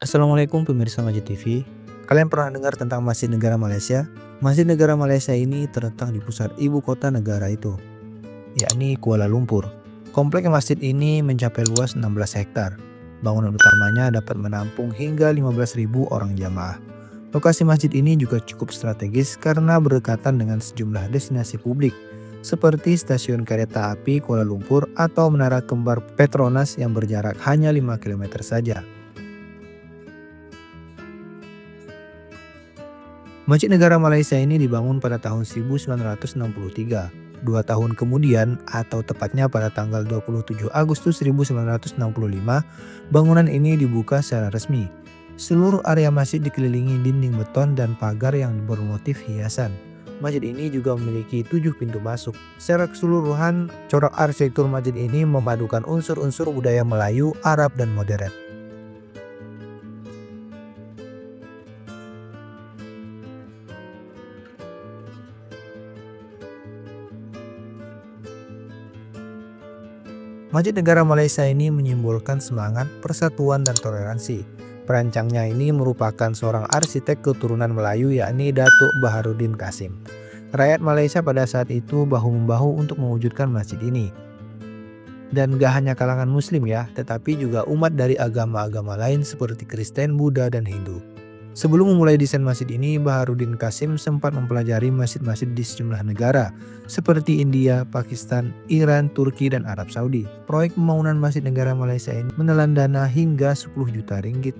Assalamualaikum pemirsa Masjid TV. Kalian pernah dengar tentang Masjid Negara Malaysia? Masjid Negara Malaysia ini terletak di pusat ibu kota negara itu, yakni Kuala Lumpur. Kompleks masjid ini mencapai luas 16 hektar. Bangunan utamanya dapat menampung hingga 15.000 orang jamaah. Lokasi masjid ini juga cukup strategis karena berdekatan dengan sejumlah destinasi publik seperti stasiun kereta api Kuala Lumpur atau Menara Kembar Petronas yang berjarak hanya 5 km saja. Masjid Negara Malaysia ini dibangun pada tahun 1963. 2 tahun kemudian, atau tepatnya pada tanggal 27 Agustus 1965, bangunan ini dibuka secara resmi. Seluruh area masjid dikelilingi dinding beton dan pagar yang bermotif hiasan. Masjid ini juga memiliki 7 pintu masuk. Secara keseluruhan, corak arsitektur masjid ini memadukan unsur-unsur budaya Melayu, Arab, dan modern. Masjid Negara Malaysia ini menyimbolkan semangat persatuan dan toleransi. Perancangnya ini merupakan seorang arsitek keturunan Melayu, yakni Datuk Baharudin Kasim. Rakyat Malaysia pada saat itu bahu-membahu untuk mewujudkan masjid ini. Dan gak hanya kalangan Muslim ya, tetapi juga umat dari agama-agama lain seperti Kristen, Buddha, dan Hindu. Sebelum memulai desain masjid ini, Baharudin Kasim sempat mempelajari masjid-masjid di sejumlah negara seperti India, Pakistan, Iran, Turki, dan Arab Saudi. Proyek pembangunan Masjid Negara Malaysia ini menelan dana hingga 10 juta ringgit.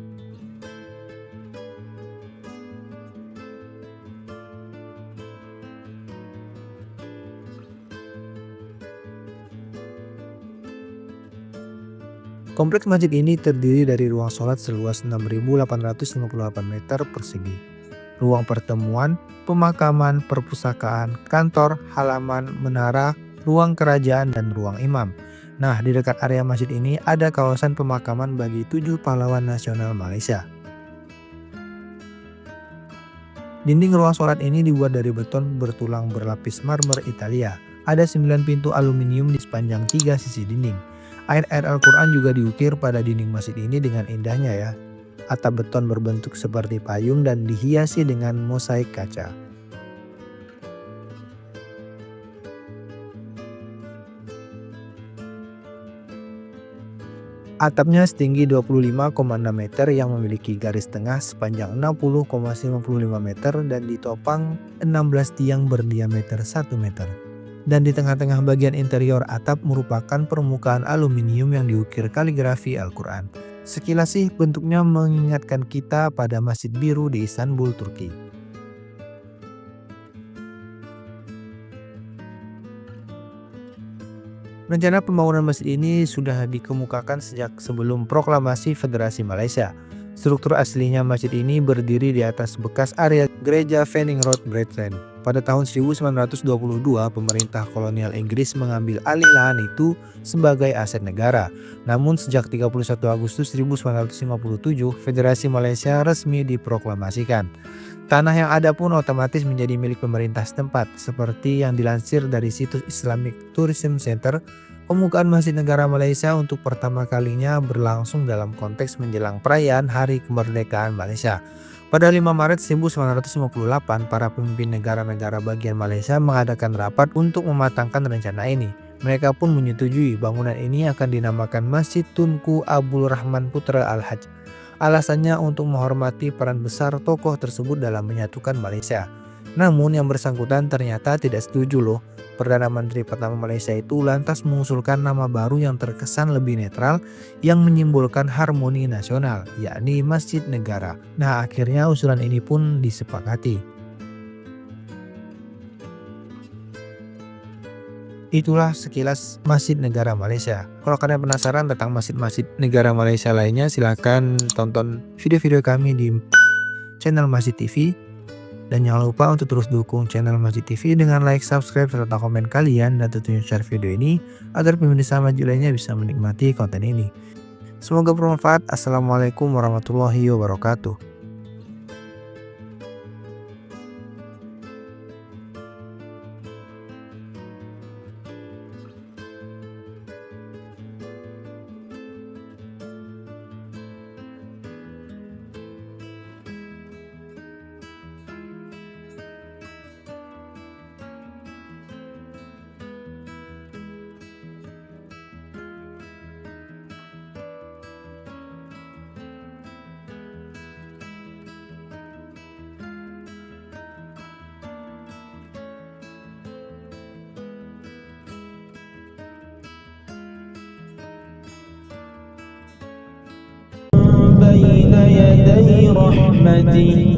Kompleks masjid ini terdiri dari ruang sholat seluas 6.858 meter persegi, ruang pertemuan, pemakaman, perpustakaan, kantor, halaman, menara, ruang kerajaan, dan ruang imam. Nah, di dekat area masjid ini ada kawasan pemakaman bagi 7 pahlawan nasional Malaysia. Dinding ruang sholat ini dibuat dari beton bertulang berlapis marmer Italia. Ada 9 pintu aluminium di sepanjang 3 sisi dinding. Ayat-ayat Al-Quran juga diukir pada dinding masjid ini dengan indahnya ya. Atap beton berbentuk seperti payung dan dihiasi dengan mosaik kaca. Atapnya setinggi 25,6 meter yang memiliki garis tengah sepanjang 60,95 meter dan ditopang 16 tiang berdiameter 1 meter. Dan di tengah-tengah bagian interior atap merupakan permukaan aluminium yang diukir kaligrafi Al-Quran. Sekilas sih bentuknya mengingatkan kita pada Masjid Biru di Istanbul, Turki. Rencana pembangunan masjid ini sudah dikemukakan sejak sebelum proklamasi Federasi Malaysia. Struktur aslinya masjid ini berdiri di atas bekas area gereja Fanning Road, Brethren. Pada tahun 1922, pemerintah kolonial Inggris mengambil alih lahan itu sebagai aset negara. Namun sejak 31 Agustus 1957, Federasi Malaysia resmi diproklamasikan. Tanah yang ada pun otomatis menjadi milik pemerintah setempat, seperti yang dilansir dari situs Islamic Tourism Center. Pembukaan Masjid Negara Malaysia untuk pertama kalinya berlangsung dalam konteks menjelang perayaan Hari Kemerdekaan Malaysia. Pada 5 Maret 1958, para pemimpin negara-negara bagian Malaysia mengadakan rapat untuk mematangkan rencana ini. Mereka pun menyetujui bangunan ini akan dinamakan Masjid Tunku Abdul Rahman Putra Al-Haj. Alasannya untuk menghormati peran besar tokoh tersebut dalam menyatukan Malaysia. Namun yang bersangkutan ternyata tidak setuju loh. Perdana Menteri pertama Malaysia itu lantas mengusulkan nama baru yang terkesan lebih netral yang menyimbolkan harmoni nasional, yakni Masjid Negara. Nah, akhirnya usulan ini pun disepakati. Itulah sekilas Masjid Negara Malaysia. Kalau kalian penasaran tentang masjid-masjid negara Malaysia lainnya, silahkan tonton video-video kami di channel Masjid TV. Dan jangan lupa untuk terus dukung channel Masjid TV dengan like, subscribe, serta komen kalian, dan tentunya share video ini agar pemirsa Masjid lainnya bisa menikmati konten ini. Semoga bermanfaat. Assalamualaikum warahmatullahi wabarakatuh. يدي رحمتي